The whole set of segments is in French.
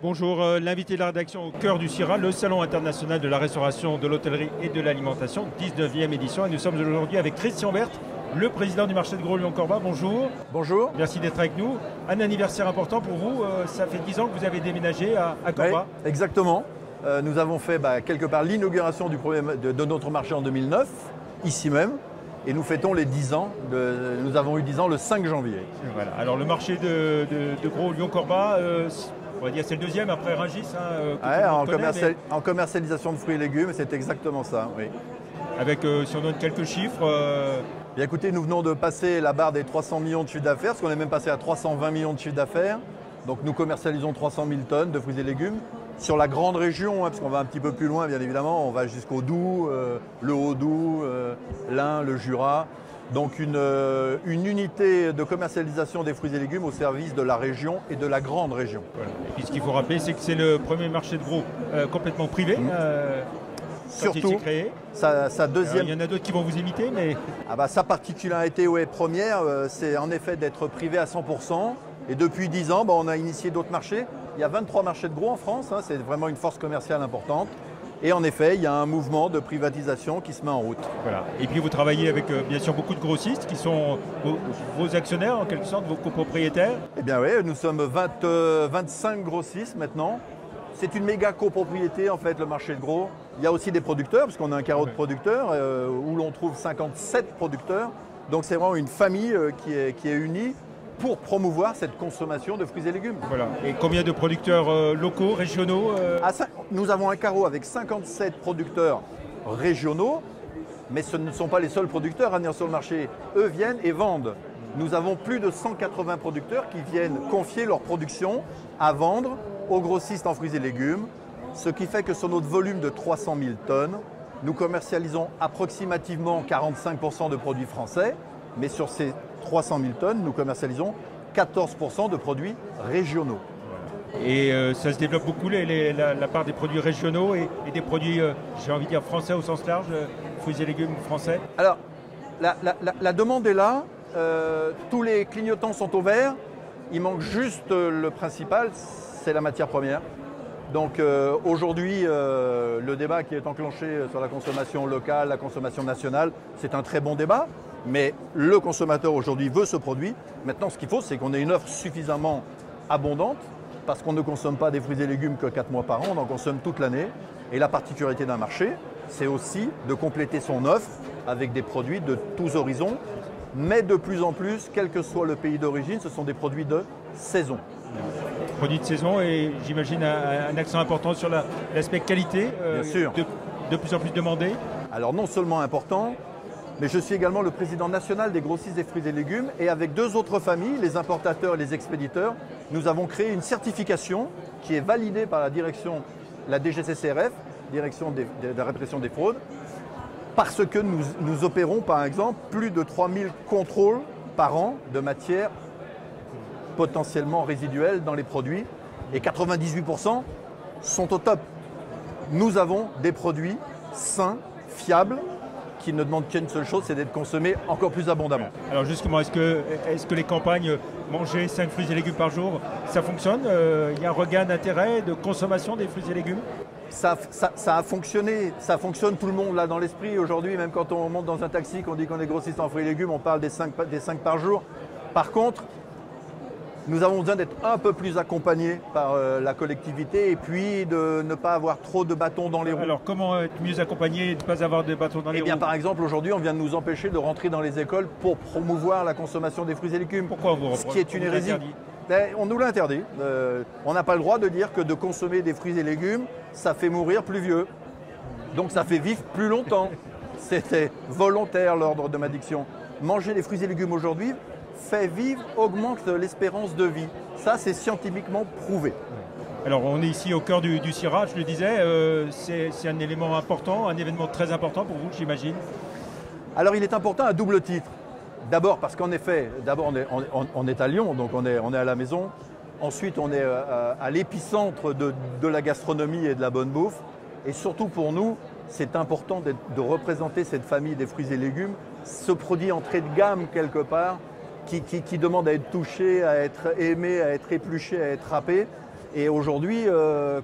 Bonjour, l'invité de la rédaction au cœur du CIRA, le Salon international de la restauration, de l'hôtellerie et de l'alimentation, 19e édition. Et nous sommes aujourd'hui avec Christian Berthe, le président du marché de gros Lyon-Corba. Bonjour. Bonjour. Merci d'être avec nous. Un anniversaire important pour vous, ça fait 10 ans que vous avez déménagé à Corba. Oui, exactement. Nous avons fait quelque part l'inauguration de notre marché en 2009, ici même. Et nous fêtons les 10 ans, nous avons eu 10 ans le 5 janvier. Voilà. Alors le marché de gros Lyon-Corba, on va dire c'est le deuxième après Rungis. En commercialisation de fruits et légumes, c'est exactement ça, oui. Avec, si on donne quelques chiffres... Bien, écoutez, nous venons de passer la barre des 300 millions de chiffre d'affaires, parce qu'on est même passé à 320 millions de chiffre d'affaires. Donc nous commercialisons 300 000 tonnes de fruits et légumes sur la grande région, parce qu'on va un petit peu plus loin, bien évidemment. On va jusqu'au Doubs, le Haut-Doubs, l'Ain, le Jura. Donc une unité de commercialisation des fruits et légumes au service de la région et de la grande région. Voilà. Et puis ce qu'il faut rappeler, c'est que c'est le premier marché de gros complètement privé. Surtout, sa deuxième... Il y en a d'autres qui vont vous imiter, mais... Sa particularité première, c'est en effet d'être privé à 100%. Et depuis 10 ans, on a initié d'autres marchés. Il y a 23 marchés de gros en France, c'est vraiment une force commerciale importante. Et en effet, il y a un mouvement de privatisation qui se met en route. Voilà. Et puis vous travaillez avec bien sûr beaucoup de grossistes qui sont vos actionnaires en quelque sorte, vos copropriétaires. Eh bien oui, nous sommes 25 grossistes maintenant. C'est une méga copropriété en fait, le marché de gros. Il y a aussi des producteurs, parce qu'on a un carreau de producteurs où l'on trouve 57 producteurs. Donc c'est vraiment une famille qui est unie pour promouvoir cette consommation de fruits et légumes. Voilà. Et combien de producteurs locaux, régionaux Nous avons un carreau avec 57 producteurs régionaux, mais ce ne sont pas les seuls producteurs à venir sur le marché. Eux viennent et vendent. Nous avons plus de 180 producteurs qui viennent confier leur production à vendre aux grossistes en fruits et légumes, ce qui fait que sur notre volume de 300 000 tonnes, nous commercialisons approximativement 45% de produits français, mais sur ces 300 000 tonnes, nous commercialisons 14% de produits régionaux. Et ça se développe beaucoup, la part des produits régionaux et des produits, j'ai envie de dire, français au sens large, fruits et légumes français. Alors, la demande est là, tous les clignotants sont au vert, il manque juste le principal, c'est la matière première. Donc aujourd'hui, le débat qui est enclenché sur la consommation locale, la consommation nationale, c'est un très bon débat. Mais le consommateur aujourd'hui veut ce produit. Maintenant, ce qu'il faut, c'est qu'on ait une offre suffisamment abondante parce qu'on ne consomme pas des fruits et légumes que 4 mois par an, on en consomme toute l'année. Et la particularité d'un marché, c'est aussi de compléter son offre avec des produits de tous horizons. Mais de plus en plus, quel que soit le pays d'origine, ce sont des produits de saison. Produits de saison et j'imagine un accent important sur l'aspect qualité. Bien sûr. De plus en plus demandé. Alors non seulement important, mais je suis également le président national des grossistes des fruits et légumes et avec 2 autres familles, les importateurs et les expéditeurs, nous avons créé une certification qui est validée par la DGCCRF, Direction de la répression des fraudes, parce que nous opérons par exemple plus de 3000 contrôles par an de matières potentiellement résiduelles dans les produits et 98% sont au top. Nous avons des produits sains, fiables, qui ne demande qu'une seule chose, c'est d'être consommé encore plus abondamment. Alors justement, est-ce que les campagnes manger 5 fruits et légumes par jour, ça fonctionne? Il y a un regain d'intérêt de consommation des fruits et légumes? Ça a fonctionné, ça fonctionne, tout le monde là dans l'esprit. Aujourd'hui, même quand on monte dans un taxi, qu'on dit qu'on est grossiste en fruits et légumes, on parle des 5 par jour. Par contre, nous avons besoin d'être un peu plus accompagnés par la collectivité et puis de ne pas avoir trop de bâtons dans les roues. Alors comment être mieux accompagné et ne pas avoir de bâtons dans les roues? Eh bien par exemple aujourd'hui on vient de nous empêcher de rentrer dans les écoles pour promouvoir la consommation des fruits et légumes. Pourquoi vous Ce qui est une hérésie. On nous l'a interdit. On n'a pas le droit de dire que de consommer des fruits et légumes, ça fait mourir plus vieux. Donc ça fait vivre plus longtemps. C'était volontaire l'ordre de ma diction. Manger des fruits et légumes aujourd'hui fait vivre, augmente l'espérance de vie. Ça, c'est scientifiquement prouvé. Alors, on est ici au cœur du CIRA, je le disais. C'est un élément important, un événement très important pour vous, j'imagine. Alors, il est important à double titre. D'abord, parce qu'en effet, on est à Lyon, donc on est à la maison. Ensuite, on est à l'épicentre de la gastronomie et de la bonne bouffe. Et surtout pour nous, c'est important de représenter cette famille des fruits et légumes, ce produit entrée de gamme quelque part, qui demande à être touché, à être aimé, à être épluché, à être râpé. Et aujourd'hui,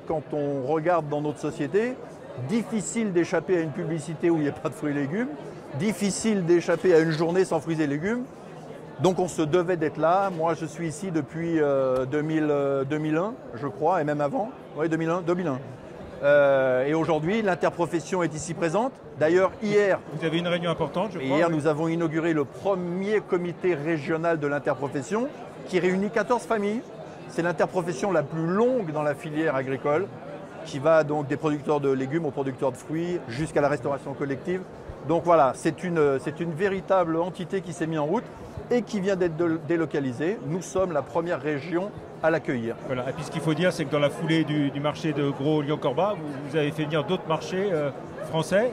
quand on regarde dans notre société, difficile d'échapper à une publicité où il n'y a pas de fruits et légumes, difficile d'échapper à une journée sans fruits et légumes. Donc on se devait d'être là. Moi je suis ici depuis 2001, je crois, et même avant. Oui, 2001. Et aujourd'hui, l'interprofession est ici présente. D'ailleurs, hier… Vous avez une réunion importante, je crois. Hier, oui. nous avons inauguré le premier comité régional de l'interprofession qui réunit 14 familles. C'est l'interprofession la plus longue dans la filière agricole, qui va donc des producteurs de légumes aux producteurs de fruits jusqu'à la restauration collective. Donc voilà, c'est une véritable entité qui s'est mise en route et qui vient d'être délocalisée. Nous sommes la première région à l'accueillir. Voilà. Et puis ce qu'il faut dire, c'est que dans la foulée du marché de Gros Lyon-Corba, vous avez fait venir d'autres marchés français.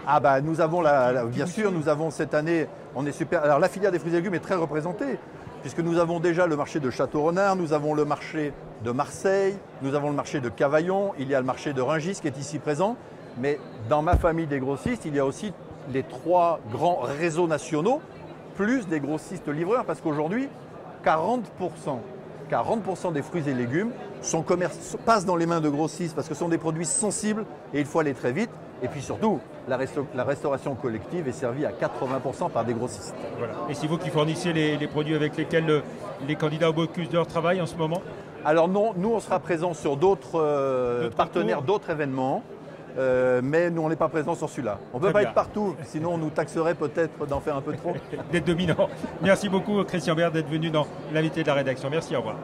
Ah bah nous avons bien sûr, nous avons cette année, on est super. Alors la filière des fruits et légumes est très représentée, puisque nous avons déjà le marché de Château-Renard, nous avons le marché de Marseille, nous avons le marché de Cavaillon, il y a le marché de Rungis qui est ici présent. Mais dans ma famille des grossistes, il y a aussi les 3 grands réseaux nationaux, plus des grossistes livreurs, parce qu'aujourd'hui, 40% des fruits et légumes passent dans les mains de grossistes parce que ce sont des produits sensibles et il faut aller très vite. Et puis surtout, la restauration collective est servie à 80% par des grossistes. Voilà. Et c'est vous qui fournissez les produits avec lesquels les candidats au Bocuse d'Or travaillent en ce moment? Alors non, nous on sera présents sur d'autres partenaires, d'autres événements. Mais nous, on n'est pas présents sur celui-là. On ne peut pas être partout, sinon on nous taxerait peut-être d'en faire un peu trop. D'être dominant. Merci beaucoup, Christian Bert, d'être venu dans l'invité de la rédaction. Merci, au revoir.